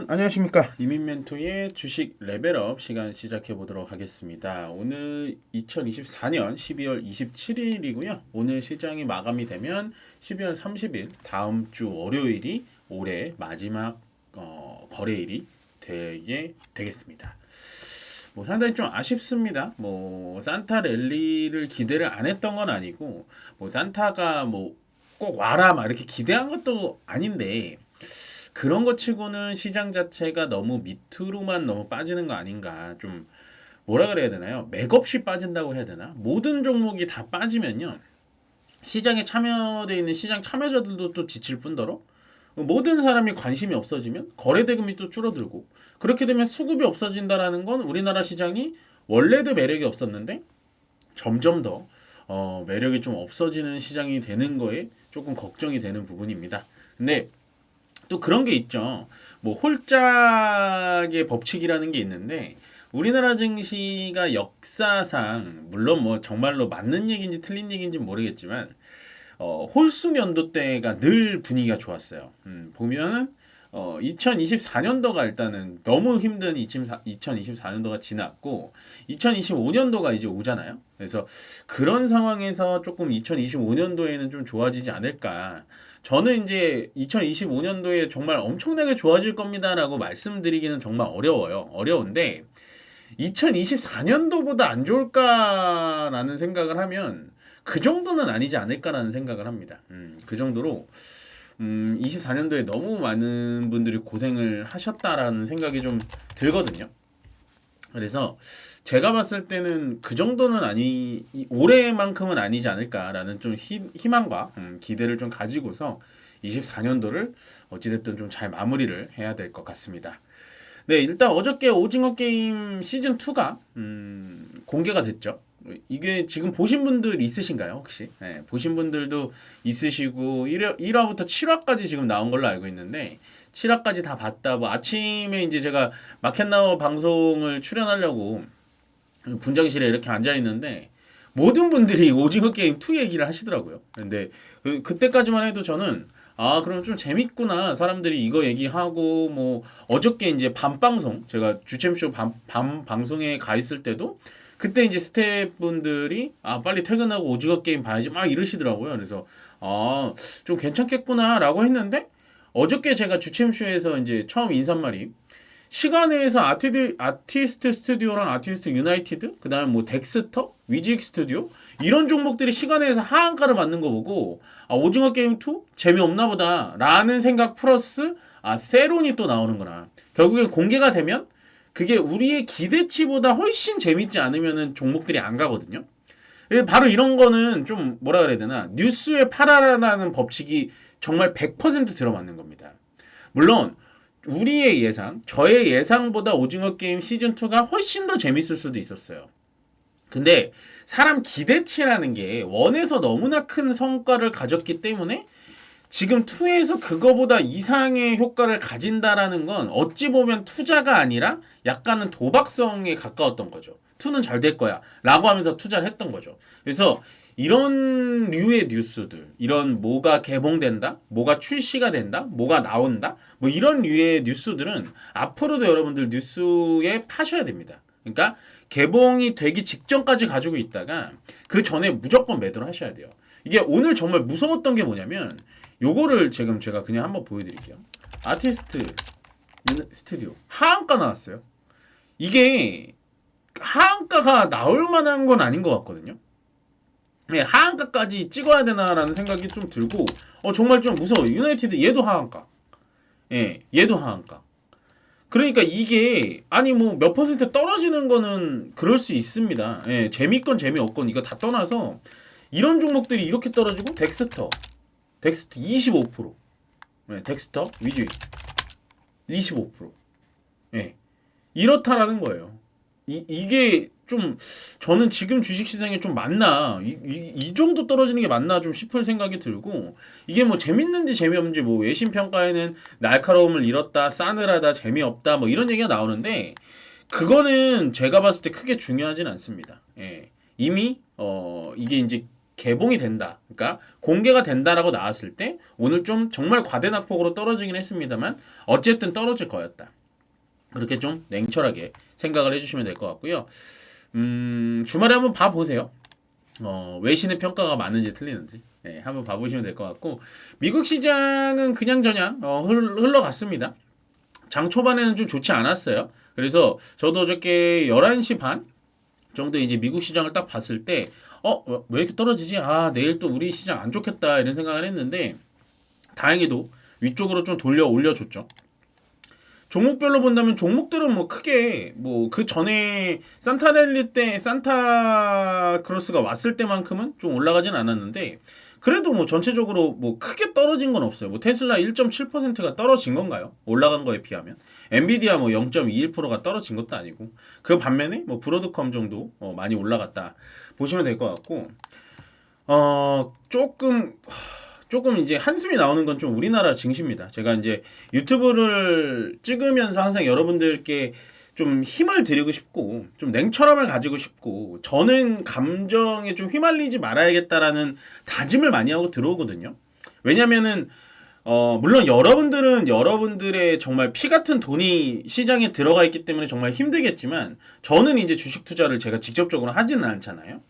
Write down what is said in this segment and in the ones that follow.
안녕하십니까. 이민멘토의 주식 레벨업 시간 시작해 보도록 하겠습니다. 오늘 2024년 12월 27일이고요. 오늘 시장이 마감이 되면 12월 30일 다음 주 월요일이 올해 마지막 거래일이 되게 되겠습니다. 상당히 좀 아쉽습니다. 산타 랠리를 기대를 안 했던 건 아니고 산타가 꼭 와라 막 이렇게 기대한 것도 아닌데 그런 것 치고는 시장 자체가 너무 밑으로만 너무 빠지는 거 아닌가. 좀 뭐라 그래야 되나요? 맥없이 빠진다고 해야 되나? 모든 종목이 다 빠지면요, 시장에 참여되어 있는 시장 참여자들도 또 지칠 뿐더러 모든 사람이 관심이 없어지면 거래대금이 또 줄어들고, 그렇게 되면 수급이 없어진다라는 건 우리나라 시장이 원래도 매력이 없었는데 점점 더 매력이 좀 없어지는 시장이 되는 거에 조금 걱정이 되는 부분입니다. 근데 또 그런 게 있죠. 홀짝의 법칙이라는 게 있는데, 우리나라 증시가 역사상 물론 정말로 맞는 얘기인지 틀린 얘기인지 모르겠지만 홀수 연도 때가 늘 분위기가 좋았어요. 보면은 2024년도가 일단은 너무 힘든 2024년도가 지났고 2025년도가 이제 오잖아요. 그래서 그런 상황에서 조금 2025년도에는 좀 좋아지지 않을까. 저는 이제 2025년도에 정말 엄청나게 좋아질 겁니다라고 말씀드리기는 정말 어려워요. 어려운데 2024년도보다 안 좋을까라는 생각을 하면 그 정도는 아니지 않을까라는 생각을 합니다. 그 정도로 24년도에 너무 많은 분들이 고생을 하셨다라는 생각이 좀 들거든요. 그래서 제가 봤을 때는 그 정도는 올해만큼은 아니지 않을까라는 좀 희망과 기대를 좀 가지고서 24년도를 어찌됐든 좀 잘 마무리를 해야 될 것 같습니다. 네, 일단 어저께 오징어 게임 시즌2가 공개가 됐죠. 이게 지금 보신 분들 있으신가요, 혹시? 네, 보신 분들도 있으시고 1화부터 7화까지 지금 나온 걸로 알고 있는데 7화까지 다 봤다. 아침에 이제 제가 마켓나우 방송을 출연하려고 분장실에 이렇게 앉아 있는데 모든 분들이 오징어 게임 2 얘기를 하시더라고요. 근데 그때까지만 해도 저는 그럼 좀 재밌구나. 사람들이 이거 얘기하고 어저께 이제 밤 방송, 제가 주챔쇼 밤 방송에 가 있을 때도 그때 이제 스태프분들이 빨리 퇴근하고 오징어 게임 봐야지 막 이러시더라고요. 그래서 좀 괜찮겠구나라고 했는데 어저께 제가 주챔쇼에서 이제 처음 인사말이 시간에서 아티스트 스튜디오랑 아티스트 유나이티드, 그다음에 덱스터, 위직 스튜디오 이런 종목들이 시간에서 하한가를 맞는 거 보고 오징어 게임 2 재미없나 보다라는 생각 플러스 세론이 또 나오는구나. 결국엔 공개가 되면 그게 우리의 기대치보다 훨씬 재밌지 않으면은 종목들이 안 가거든요. 바로 이런 거는 좀 뭐라 그래야 되나, 뉴스에 팔아라라는 법칙이 정말 100% 들어맞는 겁니다. 물론 우리의 예상, 저의 예상보다 오징어 게임 시즌2가 훨씬 더 재밌을 수도 있었어요. 근데 사람 기대치라는 게 1에서 너무나 큰 성과를 가졌기 때문에 지금 2에서 그거보다 이상의 효과를 가진다라는 건 어찌 보면 투자가 아니라 약간은 도박성에 가까웠던 거죠. 2는 잘 될 거야 라고 하면서 투자를 했던 거죠. 그래서 이런 류의 뉴스들, 이런 뭐가 개봉된다, 뭐가 출시가 된다, 뭐가 나온다, 이런 류의 뉴스들은 앞으로도 여러분들 뉴스에 파셔야 됩니다. 그러니까 개봉이 되기 직전까지 가지고 있다가 그 전에 무조건 매도를 하셔야 돼요. 이게 오늘 정말 무서웠던 게 뭐냐면, 요거를 지금 제가 그냥 한번 보여드릴게요. 아티스트 스튜디오 하한가 나왔어요. 이게 하한가가 나올 만한 건 아닌 것 같거든요. 네, 하한가까지 찍어야 되나라는 생각이 좀 들고 정말 좀 무서워요. 유나이티드 얘도 하한가. 예, 얘도 하한가. 그러니까 이게 몇 퍼센트 떨어지는 거는 그럴 수 있습니다. 예, 재밌건 재미없건 이거 다 떠나서 이런 종목들이 이렇게 떨어지고 덱스터 25%. 예, 덱스터 위주익 25%. 예. 이렇다라는 거예요. 이게 좀 저는 지금 주식시장에 좀 맞나, 이 정도 떨어지는 게 맞나 좀 싶을 생각이 들고, 이게 재밌는지 재미없는지 외신평가에는 날카로움을 잃었다, 싸늘하다, 재미없다 이런 얘기가 나오는데 그거는 제가 봤을 때 크게 중요하진 않습니다. 예. 이미 이게 이제 개봉이 된다, 그러니까 공개가 된다라고 나왔을 때 오늘 좀 정말 과대낙폭으로 떨어지긴 했습니다만 어쨌든 떨어질 거였다. 그렇게 좀 냉철하게 생각을 해주시면 될 것 같고요. 주말에 한번 봐보세요. 외신의 평가가 맞는지 틀리는지 한번 봐보시면 될 것 같고, 미국 시장은 그냥저냥 흘러갔습니다. 장 초반에는 좀 좋지 않았어요. 그래서 저도 어저께 11시 반 정도 이제 미국 시장을 딱 봤을 때 왜 이렇게 떨어지지? 내일 또 우리 시장 안 좋겠다 이런 생각을 했는데, 다행히도 위쪽으로 좀 돌려 올려줬죠. 종목별로 본다면 종목들은 뭐 크게 뭐 그 전에 산타랠리 때 산타크로스가 왔을 때만큼은 좀 올라가진 않았는데, 그래도 뭐 전체적으로 뭐 크게 떨어진 건 없어요. 뭐 테슬라 1.7%가 떨어진 건가요? 올라간 거에 비하면. 엔비디아 뭐 0.21%가 떨어진 것도 아니고, 그 반면에 뭐 브로드컴 정도 많이 올라갔다 보시면 될 것 같고, 조금 이제 한숨이 나오는 건 좀 우리나라 증시입니다. 제가 이제 유튜브를 찍으면서 항상 여러분들께 좀 힘을 드리고 싶고, 좀 냉철함을 가지고 싶고, 저는 감정에 좀 휘말리지 말아야겠다라는 다짐을 많이 하고 들어오거든요. 왜냐면은 물론 여러분들은 여러분들의 정말 피 같은 돈이 시장에 들어가 있기 때문에 정말 힘들겠지만, 저는 이제 주식 투자를 제가 직접적으로 하지는 않잖아요.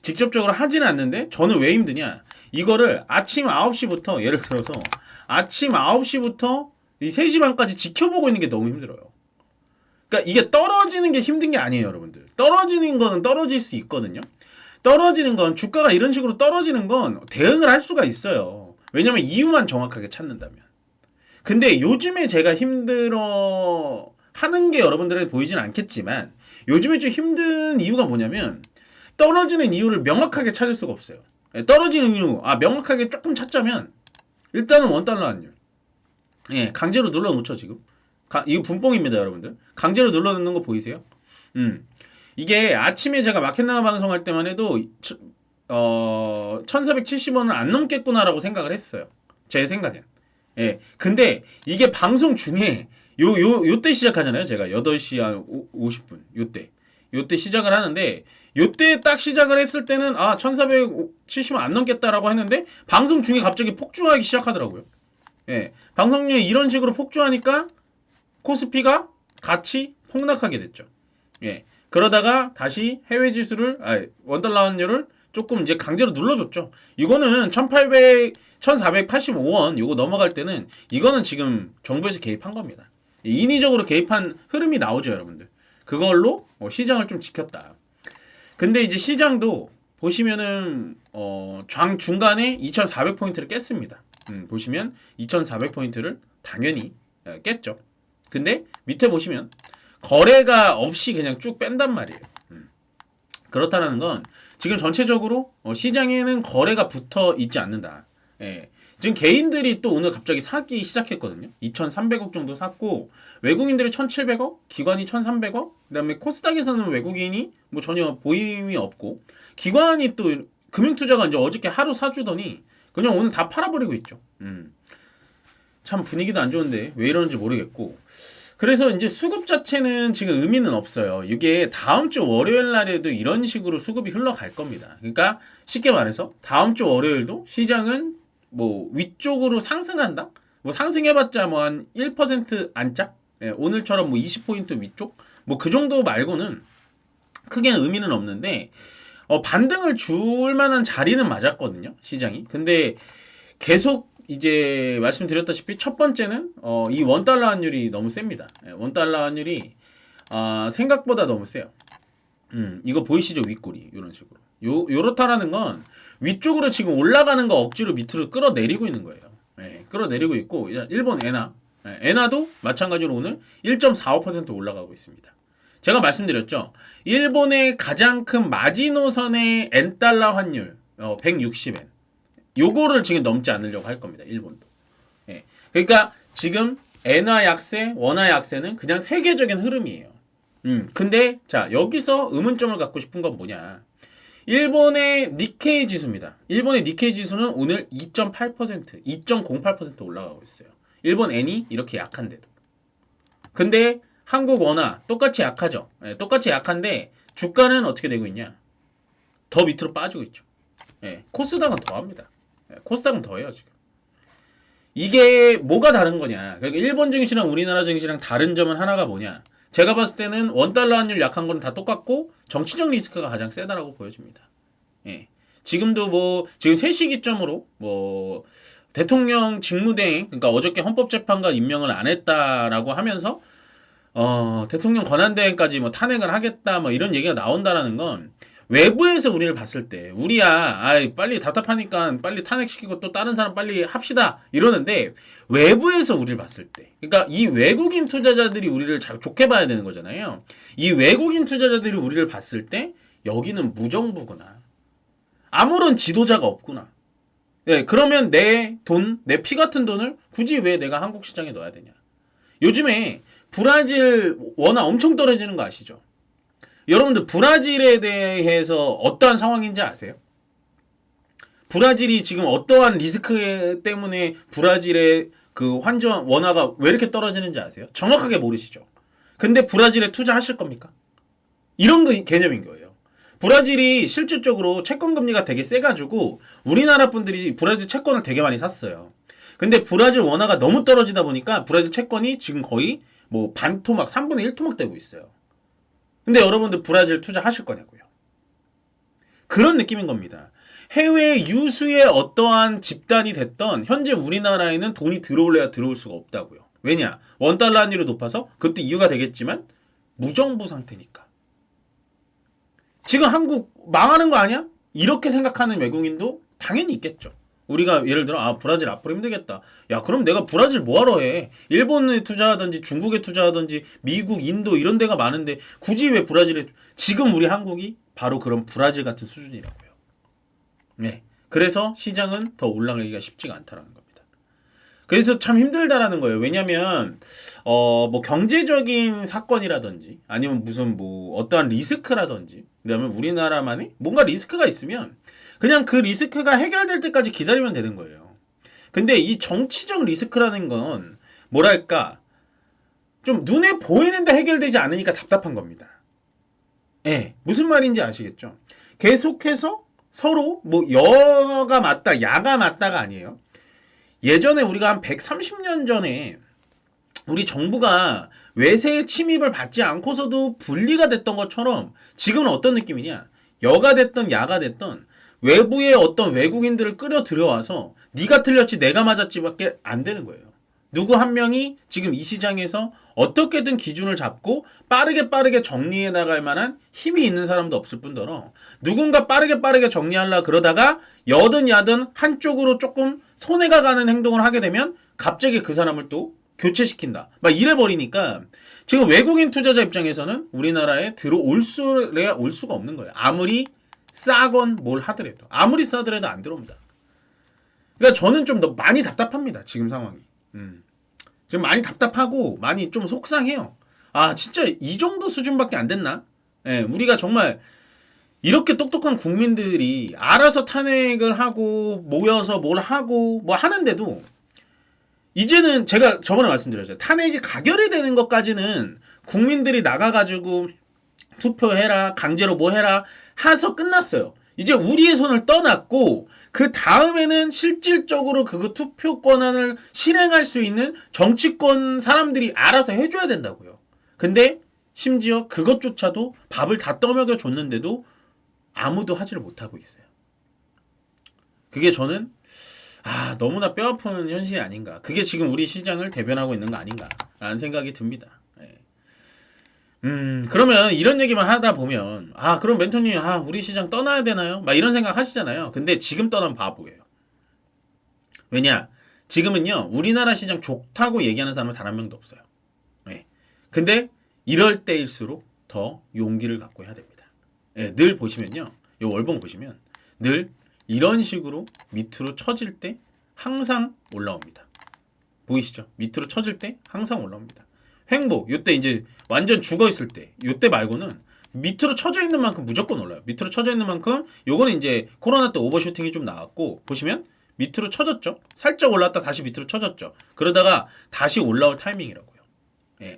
직접적으로 하지는 않는데, 저는 왜 힘드냐? 이거를 아침 9시부터, 예를 들어서 아침 9시부터 이 3시 반까지 지켜보고 있는 게 너무 힘들어요. 그러니까 이게 떨어지는 게 힘든 게 아니에요, 여러분들. 떨어지는 거는 떨어질 수 있거든요. 떨어지는 건, 주가가 이런 식으로 떨어지는 건 대응을 할 수가 있어요. 왜냐면 이유만 정확하게 찾는다면. 근데 요즘에 제가 힘들어 하는 게 여러분들에게 보이진 않겠지만, 요즘에 좀 힘든 이유가 뭐냐면, 떨어지는 이유를 명확하게 찾을 수가 없어요. 떨어지는 이유, 명확하게 조금 찾자면, 일단은 원달러 환율. 강제로 눌러놓죠, 지금. 이거 분봉입니다, 여러분들. 강제로 눌러놓는 거 보이세요? 이게 아침에 제가 마켓나가 방송할 때만 해도 1470원을 안 넘겠구나라고 생각을 했어요. 제 생각엔. 근데 이게 방송 중에 요때 시작하잖아요. 제가 8시 한 50분 요때 시작을 하는데, 요때 딱 시작을 했을 때는 1470원 안 넘겠다라고 했는데, 방송 중에 갑자기 폭주하기 시작하더라고요. 방송 중에 이런 식으로 폭주하니까 코스피가 같이 폭락하게 됐죠. 그러다가 다시 해외 지수를 원달러 환율을 조금 이제 강제로 눌러줬죠. 이거는 1485원 요거 넘어갈 때는, 이거는 지금 정부에서 개입한 겁니다. 인위적으로 개입한 흐름이 나오죠, 여러분들. 그걸로 시장을 좀 지켰다. 근데 이제 시장도 보시면은 중간에 2400포인트를 깼습니다. 보시면 2400포인트를 당연히 깼죠. 근데 밑에 보시면 거래가 없이 그냥 쭉 뺀단 말이에요. 그렇다는 건 지금 전체적으로 시장에는 거래가 붙어 있지 않는다. 지금 개인들이 또 오늘 갑자기 사기 시작했거든요. 2,300억 정도 샀고, 외국인들이 1,700억, 기관이 1,300억, 그다음에 코스닥에서는 외국인이 뭐 전혀 보임이 없고, 기관이 또 금융투자가 이제 어저께 하루 사주더니 그냥 오늘 다 팔아버리고 있죠. 참 분위기도 안 좋은데 왜 이러는지 모르겠고, 그래서 이제 수급 자체는 지금 의미는 없어요. 이게 다음 주 월요일 날에도 이런 식으로 수급이 흘러갈 겁니다. 그러니까 쉽게 말해서 다음 주 월요일도 시장은 뭐 위쪽으로 상승한다? 뭐 상승해봤자 뭐 한 1% 안짝? 오늘처럼 뭐 20포인트 위쪽? 뭐 그 정도 말고는 크게 의미는 없는데, 반등을 줄 만한 자리는 맞았거든요, 시장이. 근데 계속 이제 말씀드렸다시피 첫 번째는 이 원달러 환율이 너무 셉니다. 원달러 환율이 생각보다 너무 세요. 이거 보이시죠? 윗꼬리 이런 식으로. 요렇다라는 건 위쪽으로 지금 올라가는 거 억지로 밑으로 끌어내리고 있는 거예요. 끌어내리고 있고, 일본 엔화도 마찬가지로 오늘 1.45% 올라가고 있습니다. 제가 말씀드렸죠. 일본의 가장 큰 마지노선의 엔달러 환율 160엔. 요거를 지금 넘지 않으려고 할 겁니다. 일본도. 그러니까 지금 엔화 약세, 원화 약세는 그냥 세계적인 흐름이에요. 근데 자, 여기서 의문점을 갖고 싶은 건 뭐냐? 일본의 니케이 지수입니다. 일본의 니케이 지수는 오늘 2.8%, 2.08% 올라가고 있어요. 일본 엔이 이렇게 약한데도. 근데 한국 원화 똑같이 약하죠. 똑같이 약한데 주가는 어떻게 되고 있냐? 더 밑으로 빠지고 있죠. 코스닥은 더 합니다. 코스닥은 더 해요, 지금. 이게 뭐가 다른 거냐? 그러니까 일본 증시랑 우리나라 증시랑 다른 점은 하나가 뭐냐? 제가 봤을 때는 원달러 환율 약한 거는 다 똑같고 정치적 리스크가 가장 세다라고 보여집니다. 예. 지금도 뭐 지금 3시 기점으로 뭐 대통령 직무대행, 그러니까 어저께 헌법재판관 임명을 안 했다라고 하면서 대통령 권한대행까지 뭐 탄핵을 하겠다 뭐 이런 얘기가 나온다라는 건 외부에서 우리를 봤을 때 우리야 빨리 답답하니까 빨리 탄핵시키고 또 다른 사람 빨리 합시다 이러는데, 외부에서 우리를 봤을 때, 그러니까 이 외국인 투자자들이 우리를 잘 좋게 봐야 되는 거잖아요. 이 외국인 투자자들이 우리를 봤을 때 여기는 무정부구나, 아무런 지도자가 없구나. 네, 그러면 내 돈, 내 피 같은 돈을 굳이 왜 내가 한국 시장에 넣어야 되냐. 요즘에 브라질 원화 엄청 떨어지는 거 아시죠? 여러분들 브라질에 대해서 어떠한 상황인지 아세요? 브라질이 지금 어떠한 리스크 때문에 브라질의 그 환전 원화가 왜 이렇게 떨어지는지 아세요? 정확하게 모르시죠? 근데 브라질에 투자하실 겁니까? 이런 거 개념인 거예요. 브라질이 실질적으로 채권 금리가 되게 세가지고 우리나라 분들이 브라질 채권을 되게 많이 샀어요. 근데 브라질 원화가 너무 떨어지다 보니까 브라질 채권이 지금 거의 뭐 반토막, 3분의 1 토막 되고 있어요. 근데 여러분들 브라질 투자하실 거냐고요. 그런 느낌인 겁니다. 해외 유수의 어떠한 집단이 됐던 현재 우리나라에는 돈이 들어올래야 들어올 수가 없다고요. 왜냐? 원달러 환율이 높아서, 그것도 이유가 되겠지만 무정부 상태니까. 지금 한국 망하는 거 아니야? 이렇게 생각하는 외국인도 당연히 있겠죠. 우리가 예를 들어 브라질 앞으로 힘들겠다. 야, 그럼 내가 브라질 뭐하러 해? 일본에 투자하든지 중국에 투자하든지 미국, 인도 이런 데가 많은데 굳이 왜 브라질에. 지금 우리 한국이 바로 그런 브라질 같은 수준이라고요. 네. 그래서 시장은 더 올라가기가 쉽지가 않다라는 겁니다. 그래서 참 힘들다라는 거예요. 왜냐면 뭐 경제적인 사건이라든지 아니면 무슨 뭐 어떠한 리스크라든지, 그다음에 우리나라만의 뭔가 리스크가 있으면 그냥 그 리스크가 해결될 때까지 기다리면 되는 거예요. 근데 이 정치적 리스크라는 건 뭐랄까 좀 눈에 보이는데 해결되지 않으니까 답답한 겁니다. 예, 무슨 말인지 아시겠죠? 계속해서 서로 뭐 여가 맞다, 야가 맞다가 아니에요. 예전에 우리가 한 130년 전에 우리 정부가 외세의 침입을 받지 않고서도 분리가 됐던 것처럼 지금은 어떤 느낌이냐? 여가 됐던 야가 됐던 외부의 어떤 외국인들을 끌어 들여와서 네가 틀렸지 내가 맞았지밖에 안 되는 거예요. 누구 한 명이 지금 이 시장에서 어떻게든 기준을 잡고 빠르게 정리해 나갈 만한 힘이 있는 사람도 없을 뿐더러, 누군가 빠르게 정리하려 그러다가 여든 야든 한쪽으로 조금 손해가 가는 행동을 하게 되면 갑자기 그 사람을 또 교체시킨다, 막 이래버리니까 지금 외국인 투자자 입장에서는 우리나라에 올 수가 없는 거예요. 아무리 싸건 뭘 하더라도, 아무리 싸더라도 안 들어옵니다. 그러니까 저는 좀 더 많이 답답합니다. 지금 상황이. 지금 많이 답답하고 많이 좀 속상해요. 아, 진짜 이 정도 수준밖에 안 됐나? 예, 우리가 정말 이렇게 똑똑한 국민들이 알아서 탄핵을 하고 모여서 뭘 하고 뭐 하는데도, 이제는 제가 저번에 말씀드렸죠. 탄핵이 가결이 되는 것까지는 국민들이 나가가지고 투표해라, 강제로 뭐 해라 해서 끝났어요. 이제 우리의 손을 떠났고 그 다음에는 실질적으로 그 투표 권한을 실행할 수 있는 정치권 사람들이 알아서 해줘야 된다고요. 근데 심지어 그것조차도 밥을 다 떠먹여 줬는데도 아무도 하지를 못하고 있어요. 그게 저는 너무나 뼈아픈 현실이 아닌가. 그게 지금 우리 시장을 대변하고 있는 거 아닌가라는 생각이 듭니다. 그러면 이런 얘기만 하다 보면 그럼 멘토님 우리 시장 떠나야 되나요? 막 이런 생각 하시잖아요. 근데 지금 떠난 바보예요. 왜냐? 지금은요 우리나라 시장 좋다고 얘기하는 사람은 단 한 명도 없어요. 근데 이럴 때일수록 더 용기를 갖고 해야 됩니다. 늘 보시면요, 이 월봉 보시면 늘 이런 식으로 밑으로 처질 때 항상 올라옵니다. 보이시죠? 밑으로 처질 때 항상 올라옵니다. 횡보, 요때 이제 완전 죽어 있을 때, 요때 말고는 밑으로 쳐져 있는 만큼 무조건 올라요. 밑으로 쳐져 있는 만큼, 요거는 이제 코로나 때 오버슈팅이 좀 나왔고, 보시면 밑으로 쳐졌죠? 살짝 올랐다 다시 밑으로 쳐졌죠? 그러다가 다시 올라올 타이밍이라고요.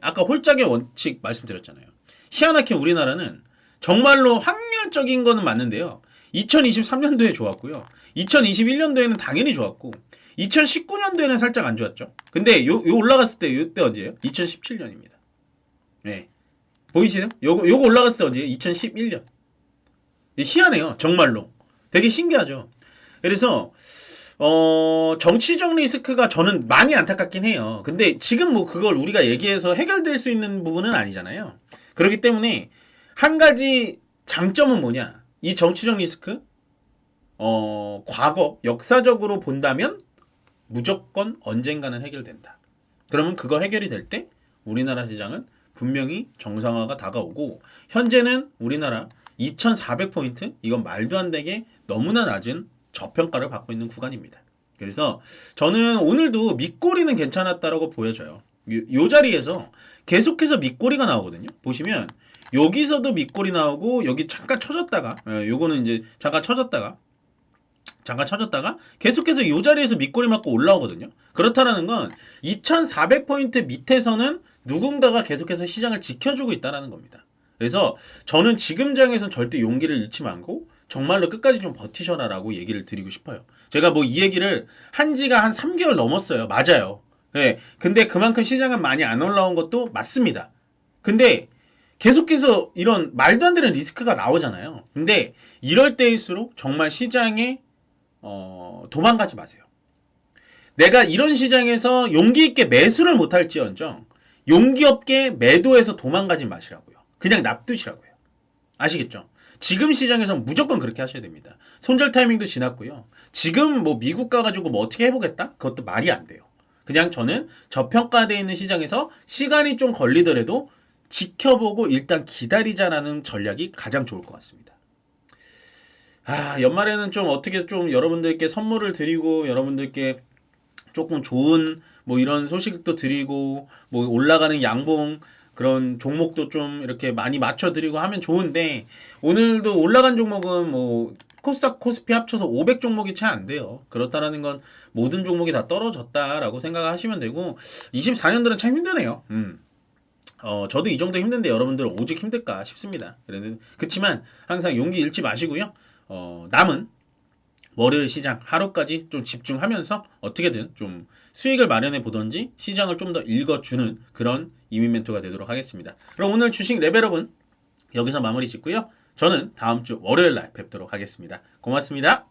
아까 홀짝의 원칙 말씀드렸잖아요. 희한하게 우리나라는 정말로 확률적인 거는 맞는데요. 2023년도에 좋았고요. 2021년도에는 당연히 좋았고 2019년도에는 살짝 안 좋았죠. 근데 요 올라갔을 때 요때 언제예요? 2017년입니다. 네. 보이시나요? 요거 올라갔을 때 언제예요? 2011년. 희한해요. 정말로. 되게 신기하죠. 그래서 정치적 리스크가 저는 많이 안타깝긴 해요. 근데 지금 뭐 그걸 우리가 얘기해서 해결될 수 있는 부분은 아니잖아요. 그렇기 때문에 한 가지 장점은 뭐냐? 이 정치적 리스크 과거 역사적으로 본다면 무조건 언젠가는 해결된다. 그러면 그거 해결이 될 때 우리나라 시장은 분명히 정상화가 다가오고 현재는 우리나라 2400포인트 이건 말도 안 되게 너무나 낮은 저평가를 받고 있는 구간입니다. 그래서 저는 오늘도 밑꼬리는 괜찮았다라고 보여져요. 요 자리에서 계속해서 밑꼬리가 나오거든요. 보시면 여기서도 밑꼬리 나오고 여기 잠깐 쳐졌다가 요거는 이제 잠깐 쳐졌다가 계속해서 이 자리에서 밑꼬리 맞고 올라오거든요. 그렇다라는 건 2400포인트 밑에서는 누군가가 계속해서 시장을 지켜주고 있다는 겁니다. 그래서 저는 지금 장에서는 절대 용기를 잃지 말고 정말로 끝까지 좀 버티셔라 라고 얘기를 드리고 싶어요. 제가 뭐 이 얘기를 한 지가 한 3개월 넘었어요. 맞아요. 네, 근데 그만큼 시장은 많이 안 올라온 것도 맞습니다. 근데 계속해서 이런 말도 안 되는 리스크가 나오잖아요. 근데 이럴 때일수록 정말 시장에 도망가지 마세요. 내가 이런 시장에서 용기 있게 매수를 못할지언정 용기 없게 매도해서 도망가지 마시라고요. 그냥 납두시라고요. 아시겠죠? 지금 시장에서 무조건 그렇게 하셔야 됩니다. 손절 타이밍도 지났고요. 지금 뭐 미국 가가지고 뭐 어떻게 해보겠다? 그것도 말이 안 돼요. 그냥 저는 저평가되어 있는 시장에서 시간이 좀 걸리더라도 지켜보고 일단 기다리자라는 전략이 가장 좋을 것 같습니다. 연말에는 좀 어떻게 좀 여러분들께 선물을 드리고 여러분들께 조금 좋은 뭐 이런 소식도 드리고 뭐 올라가는 양봉 그런 종목도 좀 이렇게 많이 맞춰드리고 하면 좋은데 오늘도 올라간 종목은 뭐 코스닥 코스피 합쳐서 500 종목이 채 안 돼요. 그렇다라는 건 모든 종목이 다 떨어졌다라고 생각하시면 되고 24년도는 참 힘드네요. 저도 이 정도 힘든데 여러분들 오직 힘들까 싶습니다. 그렇지만 항상 용기 잃지 마시고요. 남은 월요일 시장 하루까지 좀 집중하면서 어떻게든 좀 수익을 마련해 보던지 시장을 좀 더 읽어주는 그런 이민 멘토가 되도록 하겠습니다. 그럼 오늘 주식 레벨업은 여기서 마무리 짓고요. 저는 다음 주 월요일 날 뵙도록 하겠습니다. 고맙습니다.